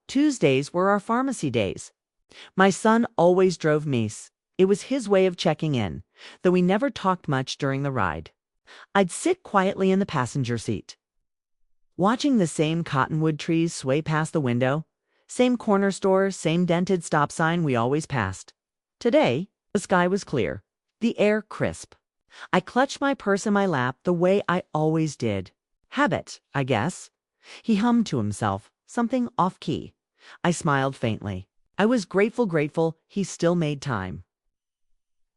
Tuesdays were our pharmacy days. My son always drove me. It was his way of checking in, though we never talked much during the ride. I'd sit quietly in the passenger seat, watching the same cottonwood trees sway past the window, same corner store, same dented stop sign we always passed. Today, the sky was clear, the air crisp. I clutched my purse in my lap the way I always did. Habit, I guess. He hummed to himself, something off-key. I smiled faintly. I was grateful he still made time.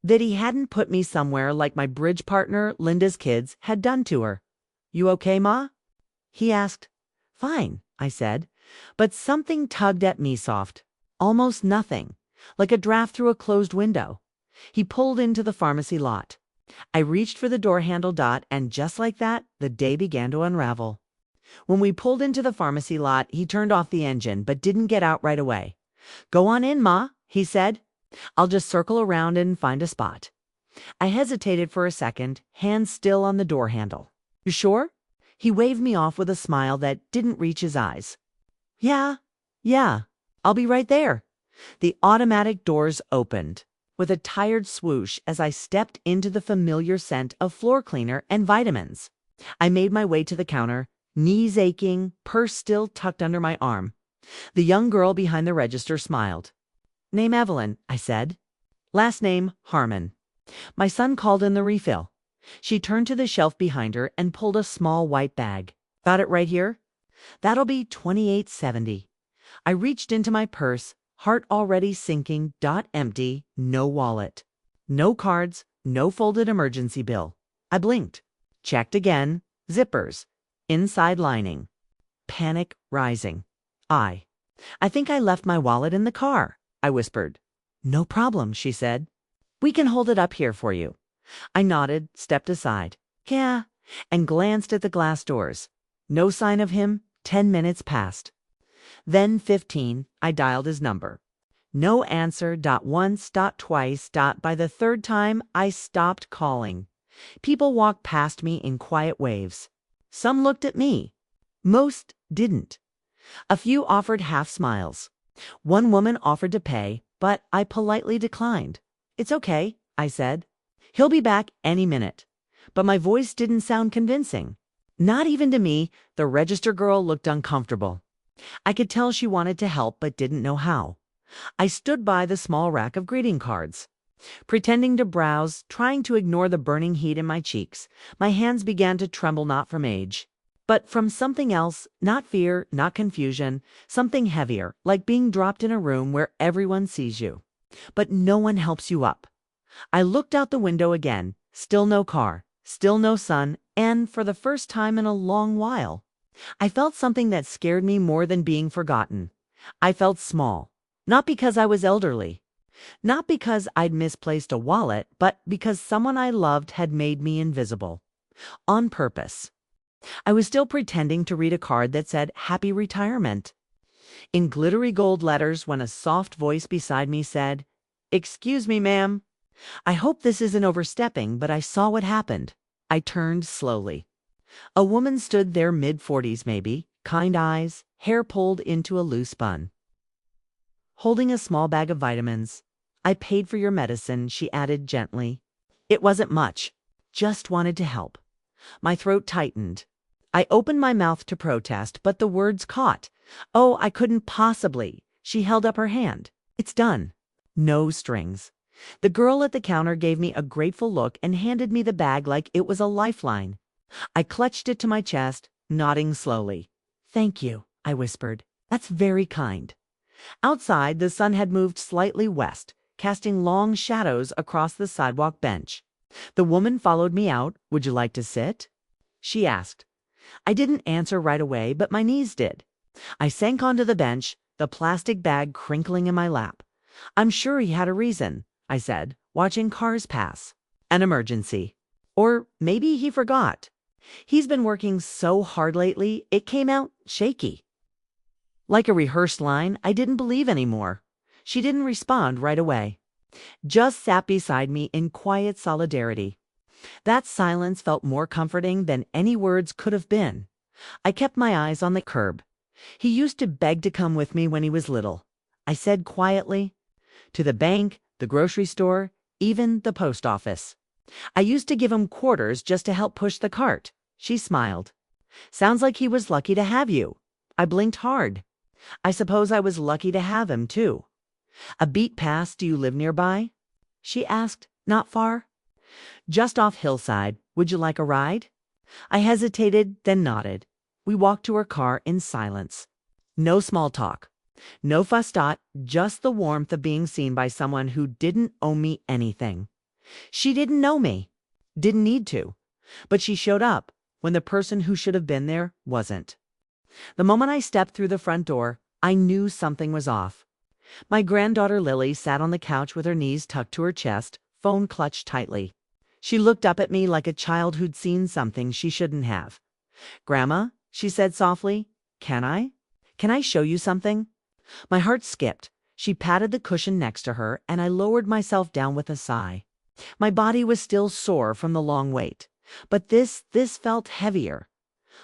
That he hadn't put me somewhere like my bridge partner, Linda's kids, had done to her. "You okay, Ma?" he asked. "Fine," I said, but something tugged at me soft. Almost nothing, like a draft through a closed window. He pulled into the pharmacy lot. I reached for the door handle, and just like that, the day began to unravel. When we pulled into the pharmacy lot, he turned off the engine, but didn't get out right away. "Go on in, Ma," he said. "I'll just circle around and find a spot." I hesitated for a second, hands still on the door handle. "You sure?" He waved me off with a smile that didn't reach his eyes. Yeah, I'll be right there." The automatic doors opened with a tired swoosh as I stepped into the familiar scent of floor cleaner and vitamins. I made my way to the counter, knees aching, purse still tucked under my arm. The young girl behind the register smiled. "Name Evelyn," I said. "Last name Harmon. My son called in the refill." She turned to the shelf behind her and pulled a small white bag. "Got it right here?" "That'll be $28.70. I reached into my purse, heart already sinking, empty, no wallet. No cards, no folded emergency bill. I blinked. Checked again. Zippers. Inside lining. Panic rising. I think I left my wallet in the car," I whispered. "No problem," she said. "We can hold it up here for you." I nodded, stepped aside. "Yeah," and glanced at the glass doors. No sign of him. 10 minutes passed. Then 15, I dialed his number. No answer. Once. Twice. By the third time, I stopped calling. People walked past me in quiet waves. Some looked at me. Most didn't. A few offered half smiles. One woman offered to pay, but I politely declined. "It's okay," I said. "He'll be back any minute." But my voice didn't sound convincing. Not even to me. The register girl looked uncomfortable. I could tell she wanted to help but didn't know how. I stood by the small rack of greeting cards, pretending to browse, trying to ignore the burning heat in my cheeks. My hands began to tremble, not from age, but from something else. Not fear, not confusion, something heavier, like being dropped in a room where everyone sees you, but no one helps you up. I looked out the window again. Still no car, still no sun, and for the first time in a long while, I felt something that scared me more than being forgotten. I felt small, not because I was elderly, not because I'd misplaced a wallet, but because someone I loved had made me invisible. On purpose. I was still pretending to read a card that said "Happy Retirement" in glittery gold letters when a soft voice beside me said, "Excuse me, ma'am." I hope this isn't overstepping, but I saw what happened. I turned slowly. A woman stood there, mid-40s maybe, kind eyes, hair pulled into a loose bun, holding a small bag of vitamins. "I paid for your medicine," she added gently. It wasn't much. Just wanted to help. My throat tightened. I opened my mouth to protest, but the words caught. "Oh, I couldn't possibly." She held up her hand. "It's done. No strings." The girl at the counter gave me a grateful look and handed me the bag like it was a lifeline. I clutched it to my chest, nodding slowly. "Thank you," I whispered. "That's very kind." Outside, the sun had moved slightly west, casting long shadows across the sidewalk bench. The woman followed me out. "Would you like to sit?" she asked. I didn't answer right away, but my knees did. I sank onto the bench, the plastic bag crinkling in my lap. "I'm sure he had a reason," I said, watching cars pass. "An emergency. Or maybe he forgot. He's been working so hard lately, it came out shaky." Like a rehearsed line, I didn't believe anymore. She didn't respond right away. Just sat beside me in quiet solidarity. That silence felt more comforting than any words could have been. I kept my eyes on the curb. He used to beg to come with me when he was little. I said quietly, to the bank, the grocery store, even the post office. I used to give him quarters just to help push the cart. She smiled. Sounds like he was lucky to have you. I blinked hard. I suppose I was lucky to have him, too. A beat past, do you live nearby? She asked. Not far? Just off Hillside. Would you like a ride? I hesitated, then nodded. We walked to her car in silence. No small talk. No fuss dot, just the warmth of being seen by someone who didn't owe me anything. She didn't know me. Didn't need to. But she showed up when the person who should have been there wasn't. The moment I stepped through the front door, I knew something was off. My granddaughter Lily sat on the couch with her knees tucked to her chest, phone clutched tightly. She looked up at me like a child who'd seen something she shouldn't have. "Grandma," she said softly, Can I show you something?" My heart skipped. She patted the cushion next to her, and I lowered myself down with a sigh. My body was still sore from the long wait, but this felt heavier.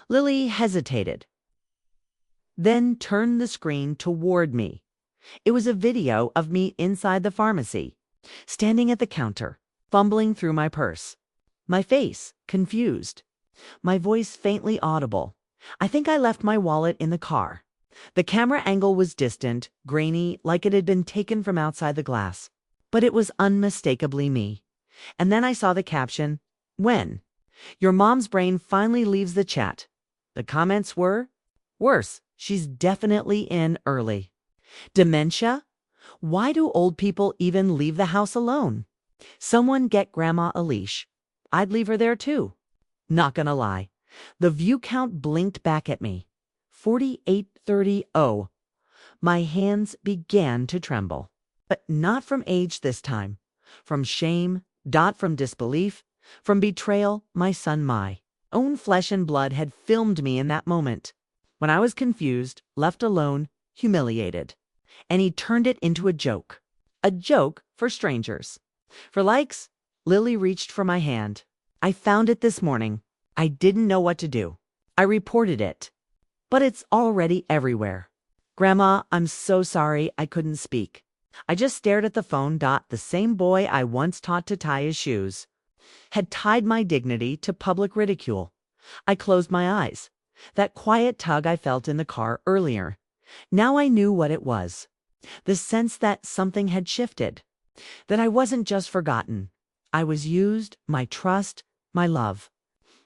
Lily hesitated, then turned the screen toward me. It was a video of me inside the pharmacy, standing at the counter, fumbling through my purse. My face confused. My voice faintly audible. I think I left my wallet in the car. The camera angle was distant, grainy, like it had been taken from outside the glass. But it was unmistakably me. And then I saw the caption, "When? Your mom's brain finally leaves the chat." The comments were, "Worse, she's definitely in early." Dementia? Why do old people even leave the house alone? Someone get Grandma a leash. I'd leave her there too. Not gonna lie. The view count blinked back at me. 4830. My hands began to tremble. But not from age this time. From shame, from disbelief, from betrayal, my son, my own flesh and blood had filmed me in that moment. When I was confused, left alone, humiliated. And he turned it into a joke. A joke for strangers. For likes, Lily reached for my hand. I found it this morning. I didn't know what to do. I reported it. But it's already everywhere. Grandma, I'm so sorry I couldn't speak. I just stared at the phone. The same boy I once taught to tie his shoes had tied my dignity to public ridicule. I closed my eyes. That quiet tug I felt in the car earlier. Now I knew what it was. The sense that something had shifted. That I wasn't just forgotten. I was used, my trust, my love.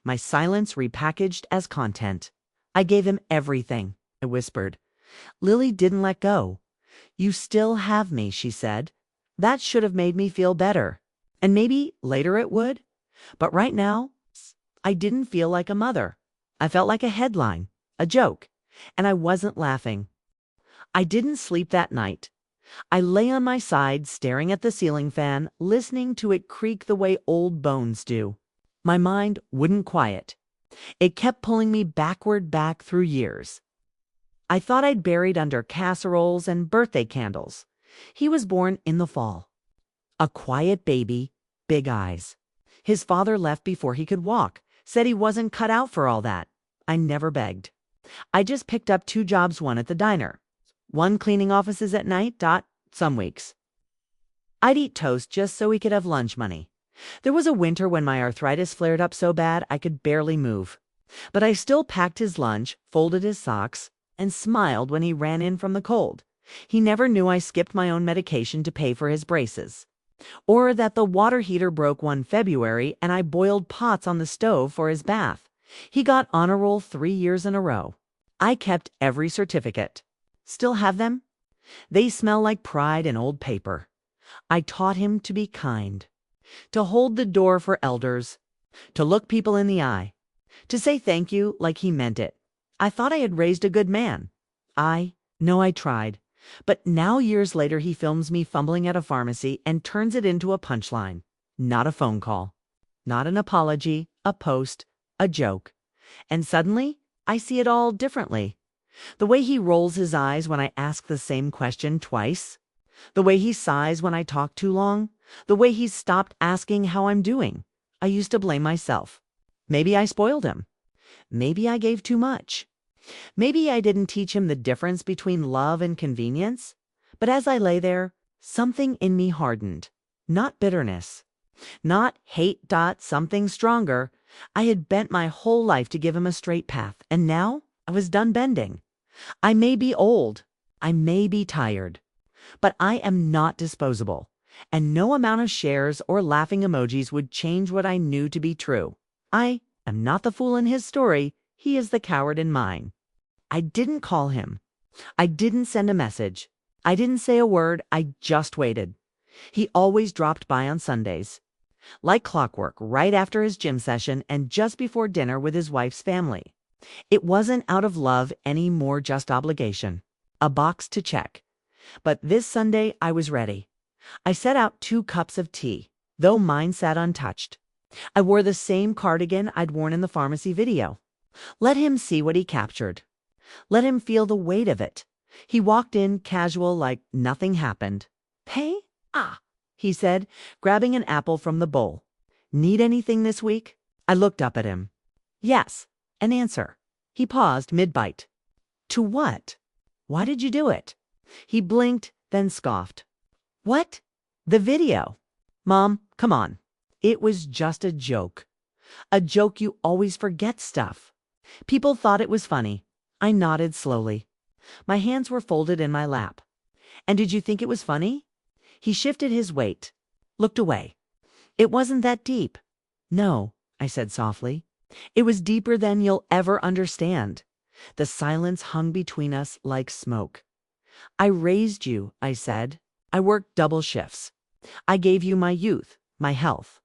My silence repackaged as content. I gave him everything, I whispered. Lily didn't let go. "You still have me," she said. That should have made me feel better. And maybe later it would. But right now, I didn't feel like a mother. I felt like a headline, a joke. And I wasn't laughing. I didn't sleep that night. I lay on my side, staring at the ceiling fan, listening to it creak the way old bones do. My mind wouldn't quiet. It kept pulling me back through years. I thought I'd buried under casseroles and birthday candles. He was born in the fall. A quiet baby, big eyes. His father left before he could walk, said he wasn't cut out for all that. I never begged. I just picked up 2 jobs, one at the diner, one cleaning offices at night. Some weeks I'd eat toast just so we could have lunch money. There was a winter when my arthritis flared up so bad I could barely move. But I still packed his lunch, folded his socks, and smiled when he ran in from the cold. He never knew I skipped my own medication to pay for his braces. Or that the water heater broke one February and I boiled pots on the stove for his bath. He got honor roll 3 years in a row. I kept every certificate. Still have them? They smell like pride and old paper. I taught him to be kind. To hold the door for elders, to look people in the eye, to say thank you like he meant it. I thought I had raised a good man. I tried. But now years later he films me fumbling at a pharmacy and turns it into a punchline. Not a phone call. Not an apology, a post, a joke. And suddenly I see it all differently. The way he rolls his eyes when I ask the same question twice. The way he sighs when I talk too long. The way he's stopped asking how I'm doing. I used to blame myself. Maybe I spoiled him. Maybe I gave too much. Maybe I didn't teach him the difference between love and convenience, but as I lay there, something in me hardened. Not bitterness, not hate. Something stronger. I had bent my whole life to give him a straight path, and now I was done bending. I may be old, I may be tired, but I am not disposable, and no amount of shares or laughing emojis would change what I knew to be true. I am not the fool in his story, he is the coward in mine. I didn't call him. I didn't send a message. I didn't say a word, I just waited. He always dropped by on Sundays, like clockwork, right after his gym session and just before dinner with his wife's family. It wasn't out of love anymore, just obligation. A box to check. But this Sunday I was ready. I set out 2 cups of tea, though mine sat untouched. I wore the same cardigan I'd worn in the pharmacy video. Let him see what he captured. Let him feel the weight of it. He walked in casual, like nothing happened. "Hey? Ah," he said, grabbing an apple from the bowl. "Need anything this week?" I looked up at him. Yes, an answer. He paused mid-bite. "To what? Why did you do it?" He blinked, then scoffed. "What?" "The video." "Mom, come on." It was just a joke. A joke. You always forget stuff. People thought it was funny. I nodded slowly. My hands were folded in my lap. "And did you think it was funny?" He shifted his weight, looked away. "It wasn't that deep." "No," I said softly. "It was deeper than you'll ever understand." The silence hung between us like smoke. "I raised you," I said. "I worked double shifts. I gave you my youth, my health.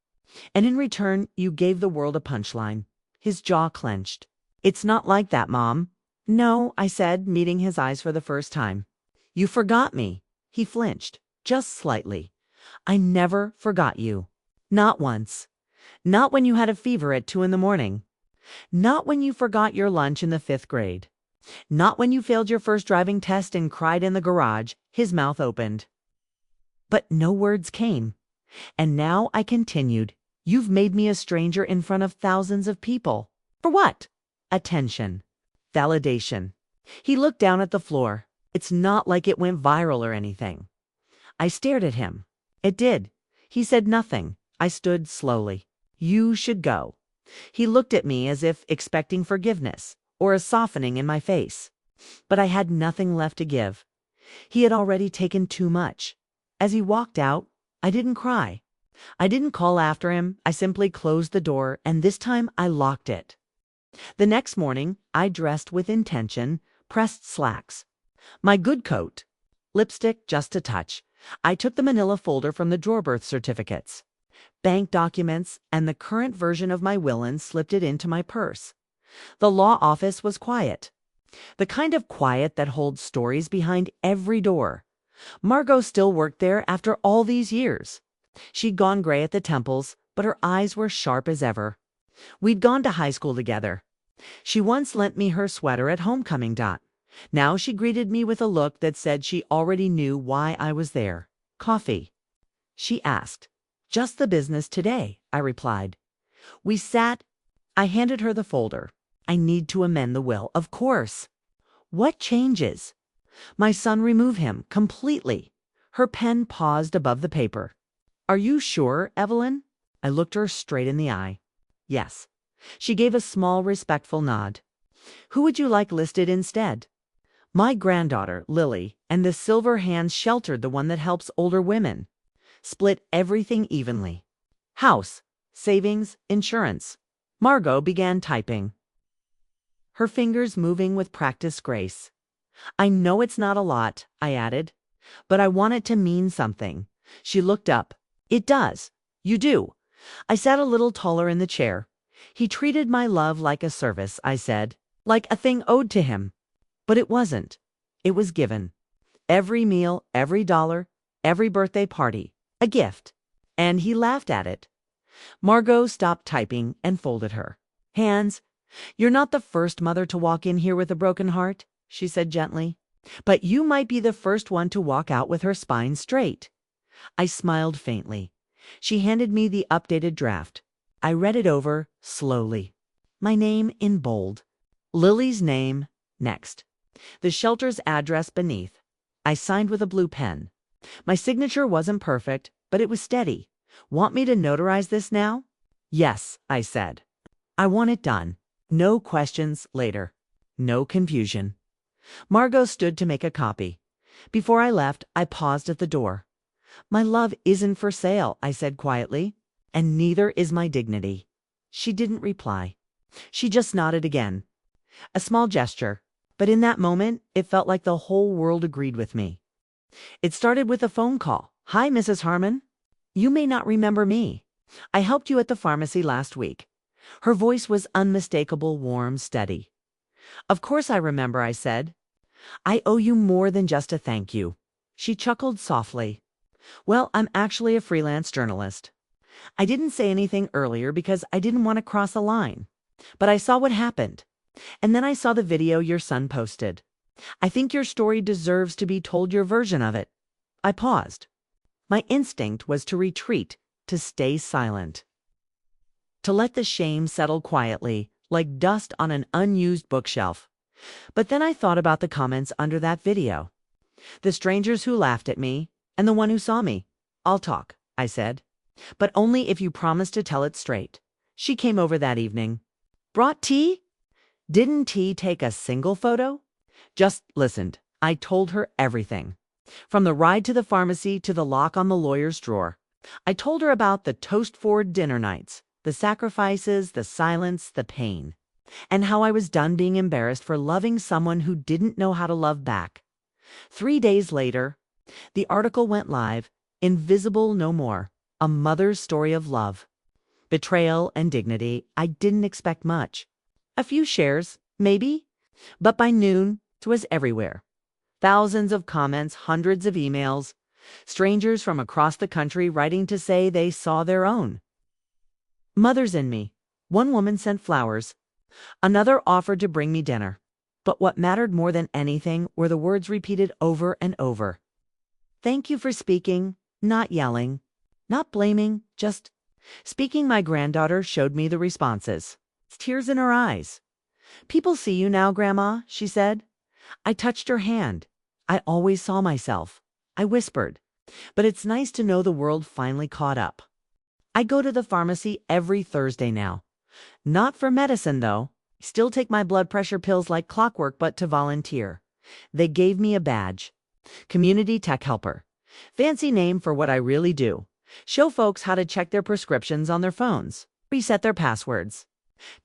And in return, you gave the world a punchline." His jaw clenched. "It's not like that, Mom." "No," I said, meeting his eyes for the first time. "You forgot me." He flinched, just slightly. "I never forgot you. Not once. Not when you had a fever at 2 in the morning. Not when you forgot your lunch in the 5th grade. Not when you failed your first driving test and cried in the garage." His mouth opened, but no words came. "And now," I continued, "you've made me a stranger in front of thousands of people. For what? Attention. Validation." He looked down at the floor. "It's not like it went viral or anything." I stared at him. "It did." He said nothing. I stood slowly. "You should go." He looked at me as if expecting forgiveness or a softening in my face. But I had nothing left to give. He had already taken too much. As he walked out, I didn't cry. I didn't call after him. I simply closed the door, and this time I locked it. The next morning, I dressed with intention, pressed slacks, my good coat, lipstick just a touch. I took the manila folder from the drawer, birth certificates, bank documents, and the current version of my will, and slipped it into my purse. The law office was quiet. The kind of quiet that holds stories behind every door. Margot still worked there after all these years. She'd gone gray at the temples, but her eyes were sharp as ever. We'd gone to high school together. She once lent me her sweater at homecoming. Now she greeted me with a look that said she already knew why I was there. "Coffee?" she asked. "Just the business today," I replied. We sat. I handed her the folder. "I need to amend the will." "Of course." "What changes?" "My son, remove him completely." Her pen paused above the paper. "Are you sure, Evelyn?" I looked her straight in the eye. "Yes." She gave a small, respectful nod. "Who would you like listed instead?" "My granddaughter, Lily, and the silver hands sheltered, the one that helps older women. Split everything evenly. House, savings, insurance." Margot began typing, her fingers moving with practiced grace. "I know it's not a lot," I added, "but I want it to mean something." She looked up. "It does. You do." I sat a little taller in the chair. "He treated my love like a service," I said, "like a thing owed to him. But it wasn't. It was given. Every meal, every dollar, every birthday party. A gift." And he laughed at it. Margot stopped typing and folded her hands. "You're not the first mother to walk in here with a broken heart," she said gently. "But you might be the first one to walk out with her spine straight." I smiled faintly. She handed me the updated draft. I read it over slowly. My name in bold. Lily's name Next. The shelter's address beneath. I signed with a blue pen. My signature wasn't perfect, but it was steady. Want me to notarize this now? Yes, I said. I want it done. No questions later. No confusion. Margot stood to make a copy. Before I left, I paused at the door. My love isn't for sale, I said quietly, and neither is my dignity. She didn't reply. She just nodded again. A small gesture, but in that moment, it felt like the whole world agreed with me. It started with a phone call. Hi, Mrs. Harmon. You may not remember me. I helped you at the pharmacy last week. Her voice was unmistakable, warm, steady. Of course I remember, I said. I owe you more than just a thank you. She chuckled softly. Well, I'm actually a freelance journalist. I didn't say anything earlier because I didn't want to cross a line. But I saw what happened. And then I saw the video your son posted. I think your story deserves to be told, your version of it. I paused. My instinct was to retreat, to stay silent. To let the shame settle quietly, like dust on an unused bookshelf. But then I thought about the comments under that video. The strangers who laughed at me, and the one who saw me. I'll talk, I said. But only if you promise to tell it straight. She came over that evening. Brought tea? Didn't T take a single photo? Just listened. I told her everything. From the ride to the pharmacy to the lock on the lawyer's drawer. I told her about the toast-forward dinner nights, the sacrifices, the silence, the pain, and how I was done being embarrassed for loving someone who didn't know how to love back. 3 days later, the article went live, Invisible No More, a mother's story of love. Betrayal and dignity. I didn't expect much. A few shares, maybe, but by noon, it was everywhere. Thousands of comments, hundreds of emails, strangers from across the country writing to say they saw their own. Mothers in me. One woman sent flowers. Another offered to bring me dinner. But what mattered more than anything were the words repeated over and over. Thank you for speaking, not yelling, not blaming, just speaking. My granddaughter showed me the responses. Tears in her eyes. People see you now, Grandma, she said. I touched her hand. I always saw myself. I whispered. But it's nice to know the world finally caught up. I go to the pharmacy every Thursday now. Not for medicine, though. Still take my blood pressure pills like clockwork, but to volunteer. They gave me a badge. Community Tech Helper. Fancy name for what I really do. Show folks how to check their prescriptions on their phones. Reset their passwords.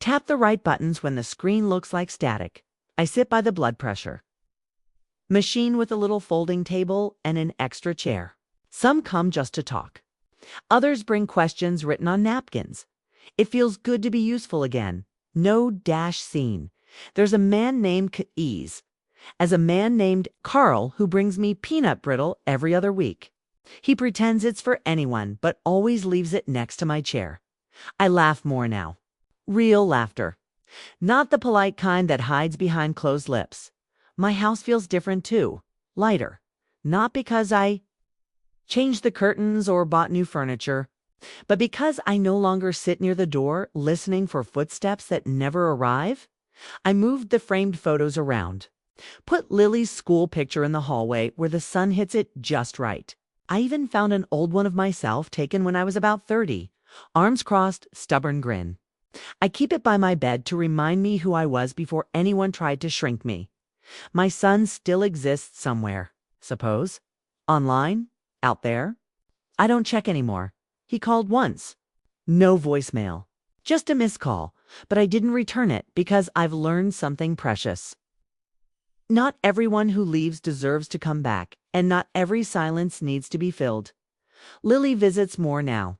Tap the right buttons when the screen looks like static. I sit by the blood pressure machine with a little folding table and an extra chair. Some come just to talk. Others bring questions written on napkins. It feels good to be useful again. No dash scene. There's a man named K'ease, as a man named Carl who brings me peanut brittle every other week. He pretends it's for anyone, but always leaves it next to my chair. I laugh more now. Real laughter. Not the polite kind that hides behind closed lips. My house feels different too. Lighter. Not because I changed the curtains or bought new furniture, but because I no longer sit near the door listening for footsteps that never arrive. I moved the framed photos around. Put Lily's school picture in the hallway where the sun hits it just right. I even found an old one of myself taken when I was about 30. Arms crossed, stubborn grin. I keep it by my bed to remind me who I was before anyone tried to shrink me. My son still exists somewhere, suppose. Online? Out there? I don't check anymore. He called once. No voicemail. Just a missed call, but I didn't return it because I've learned something precious. Not everyone who leaves deserves to come back, and not every silence needs to be filled. Lily visits more now.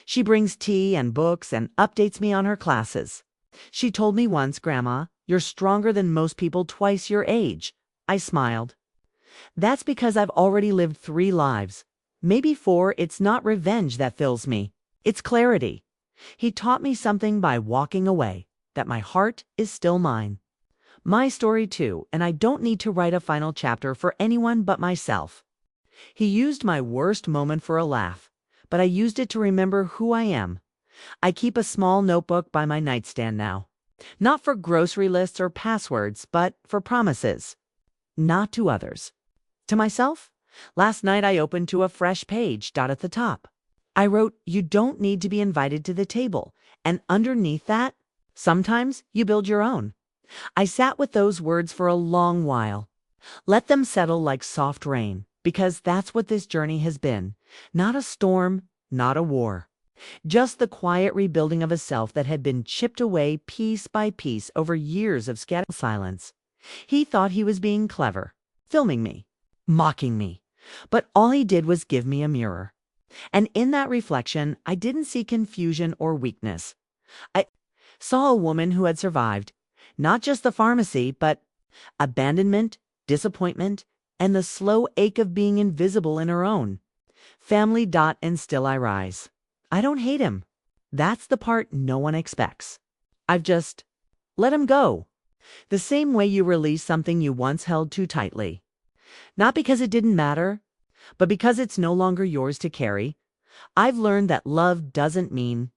She brings tea and books and updates me on her classes. She told me once, Grandma, you're stronger than most people twice your age. I smiled. That's because I've already lived 3 lives. Maybe 4. It's not revenge that fills me. It's clarity. He taught me something by walking away, that my heart is still mine. My story too, and I don't need to write a final chapter for anyone but myself. He used my worst moment for a laugh, but I used it to remember who I am. I keep a small notebook by my nightstand now. Not for grocery lists or passwords, but for promises. Not to others. To myself? Last night I opened to a fresh page, dot at the top. I wrote, "You don't need to be invited to the table." And underneath that, "Sometimes you build your own." I sat with those words for a long while. Let them settle like soft rain, because that's what this journey has been. Not a storm, not a war. Just the quiet rebuilding of a self that had been chipped away piece by piece over years of scattered silence. He thought he was being clever, filming me, mocking me. But all he did was give me a mirror. And in that reflection, I didn't see confusion or weakness. I saw a woman who had survived, not just the pharmacy, but abandonment, disappointment, and the slow ache of being invisible in her own. Family. And still I rise. I don't hate him. That's the part no one expects. I've just let him go. The same way you release something you once held too tightly. Not because it didn't matter, but because it's no longer yours to carry. I've learned that love doesn't mean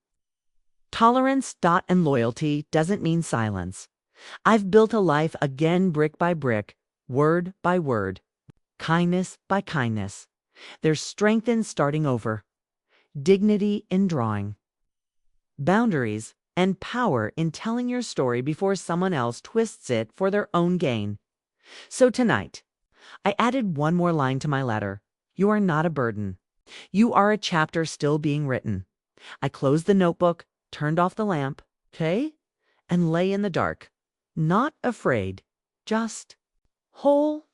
tolerance. And loyalty doesn't mean silence. I've built a life again, brick by brick, word by word, kindness by kindness. There's strength in starting over, dignity in drawing, boundaries and power in telling your story before someone else twists it for their own gain. So tonight, I added one more line to my letter. You are not a burden. You are a chapter still being written. I closed the notebook, turned off the lamp, and lay in the dark. Not afraid, just whole